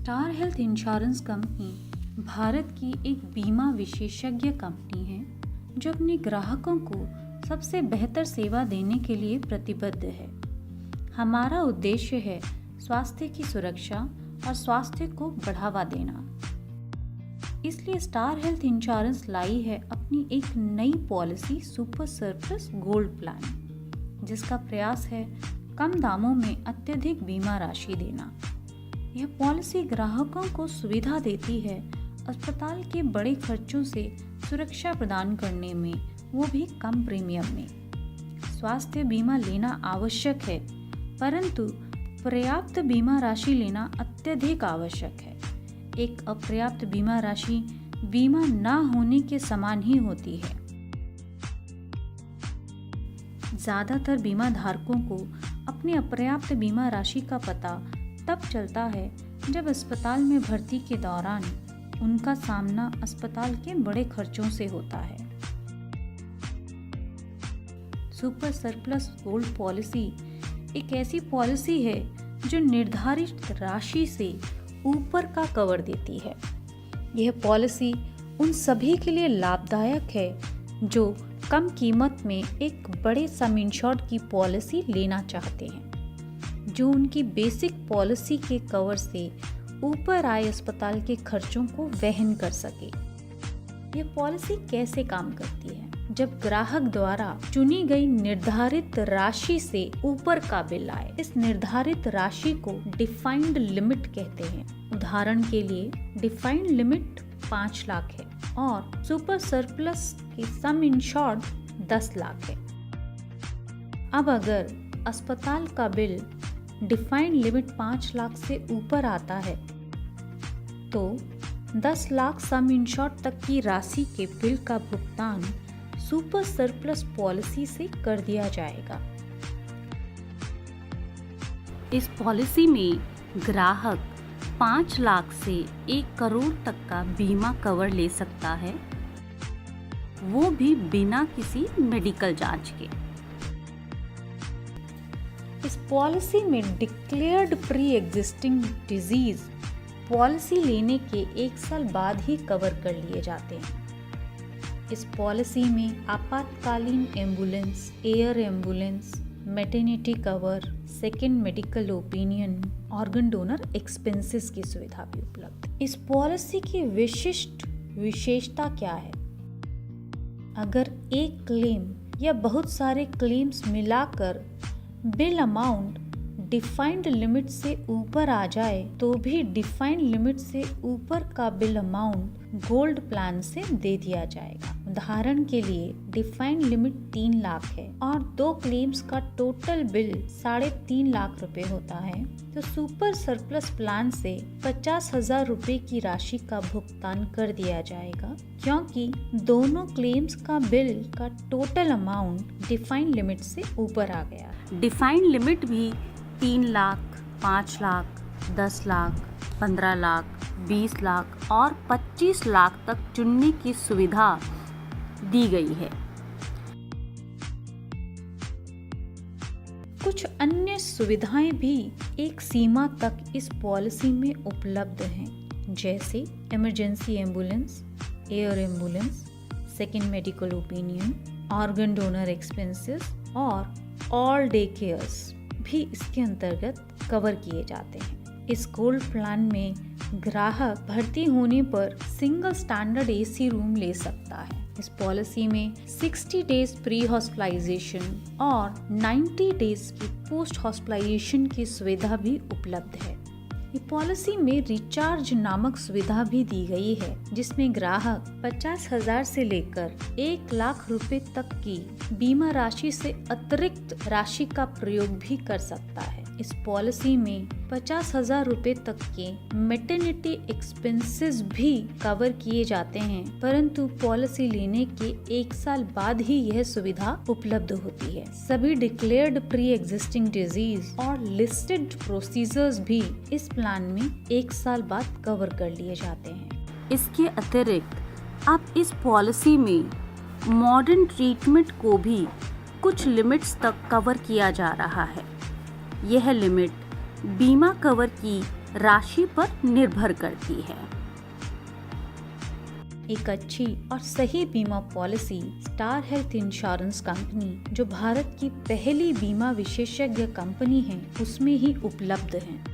Star health insurance company Bharat की एक बीमा विशेषज्ञ कंपनी है जो अपने ग्राहकों को सबसे बेहतर सेवा देने के लिए प्रतिबद्ध है। हमारा उद्देश्य है स्वास्थ्य की सुरक्षा और स्वास्थ्य को बढ़ावा देना। इसलिए स्टार हेल्थ इंश्योरेंस लाई है अपनी एक नई policy super surplus gold plan, जिसका प्रयास है कम दामों में अत्यधिक बीमा राशि देना। यह पॉलिसी ग्राहकों को सुविधा देती है अस्पताल के बड़े खर्चों से सुरक्षा प्रदान करने में, वो भी कम प्रीमियम में। स्वास्थ्य बीमा लेना आवश्यक है, परंतु पर्याप्त बीमा राशि लेना अत्यधिक आवश्यक है। एक अपर्याप्त बीमा राशि बीमा न होने के समान ही होती है। ज़्यादातर बीमा धारकों को अपनी अपर्याप्त बीमा राशि का पता तब चलता है जब अस्पताल में भर्ती के दौरान उनका सामना अस्पताल के बड़े खर्चों से होता है। सुपर सरप्लस गोल्ड पॉलिसी एक ऐसी पॉलिसी है जो निर्धारित राशि से ऊपर का कवर देती है। यह पॉलिसी उन सभी के लिए लाभदायक है जो कम कीमत में एक बड़े सम इंश्योर्ड की पॉलिसी लेना चाहते हैं, जो उनकी बेसिक पॉलिसी के कवर से ऊपर आए अस्पताल के खर्चों को वहन कर सके। यह पॉलिसी कैसे काम करती है? जब ग्राहक द्वारा चुनी गई निर्धारित राशि से ऊपर का बिल आए, इस निर्धारित राशि को डिफाइंड लिमिट कहते हैं। उदाहरण के लिए डिफाइंड लिमिट 5 लाख है और सुपर सरप्लस की सम इंश्योर्ड 10 लाख है। अब अगर अस्पताल का बिल डिफाइंड लिमिट 5 लाख से ऊपर आता है तो 10 लाख सम इंश्योर्ड तक की राशि के बिल का भुगतान सुपर सरप्लस पॉलिसी से कर दिया जाएगा। इस पॉलिसी में ग्राहक 5 लाख से 1 करोड़ तक का बीमा कवर ले सकता है, वो भी बिना किसी मेडिकल जांच के। इस पॉलिसी में declared pre existing disease policy लेने के 1 साल बाद ही कवर कर लिए जाते हैं। इस पॉलिसी में आपातकालीन ambulance, air ambulance, maternity cover, second medical opinion, organ donor expenses की सुविधा भी उपलब्ध। इस पॉलिसी की विशिष्ट विशेषता क्या है? अगर एक क्लेम या बहुत सारे क्लेम्स मिलाकर बिल अमाउंट डिफाइंड लिमिट से ऊपर आ जाए तो भी डिफाइंड लिमिट से ऊपर का बिल अमाउंट गोल्ड प्लान से दे दिया जाएगा। उदाहरण के लिए डिफाइंड लिमिट 3 लाख है और 2 क्लेम्स का टोटल बिल 3.5 लाख रुपए होता है, तो सुपर सरप्लस प्लान से 50,000 रुपए की राशि का भुगतान कर दिया जाएगा, क्योंकि दोनों क्लेम्स का बिल का टोटल अमाउंट डिफाइंड लिमिट से ऊपर आ गया। डिफाइंड लिमिट भी 3 लाख, 5 लाख, 10 लाख, 15 लाख, 20 लाख और 25 लाख तक चुनने की सुविधा दी गई है। कुछ अन्य सुविधाएं भी एक सीमा तक इस पॉलिसी में उपलब्ध हैं, जैसे emergency ambulance, air ambulance, second medical opinion, organ donor expenses और ऑल डे केयर्स भी इसके अंतर्गत कवर किए जाते हैं। इस गोल्ड प्लान में ग्राहक भर्ती होने पर सिंगल स्टैंडर्ड एसी रूम ले सकता है। इस पॉलिसी में 60 डेज प्री हॉस्पिटलाइजेशन और 90 डेज की पोस्ट हॉस्पिटलाइजेशन की सुविधा भी उपलब्ध है। ये पॉलिसी में रिचार्ज नामक सुविधा भी दी गई है, जिसमें ग्राहक 50,000 से लेकर 1 लाख रुपए तक की बीमा राशि से अतिरिक्त राशि का प्रयोग भी कर सकता है। इस पॉलिसी में 50,000 रुपए तक के मैटरनिटी एक्सपेंसेस भी कवर किए जाते हैं, परंतु पॉलिसी लेने के 1 साल बाद ही यह सुविधा उपलब्ध होती है। सभी डिक्लेयर्ड प्री एग्जिस्टिंग डिजीज और लिस्टेड प्रोसीजर्स भी इस प्लान में 1 साल बाद कवर कर लिए जाते हैं। इसके अतिरिक्त अब इस पॉलिसी में मॉडर्न ट्रीटमेंट को भी कुछ लिमिट्स तक कवर किया जा रहा है। यह लिमिट बीमा कवर की राशि पर निर्भर करती है। एक अच्छी और सही बीमा policy star health insurance company, जो भारत की पहली बीमा विशेषज्ञ कंपनी है, उसमें ही उपलब्ध है।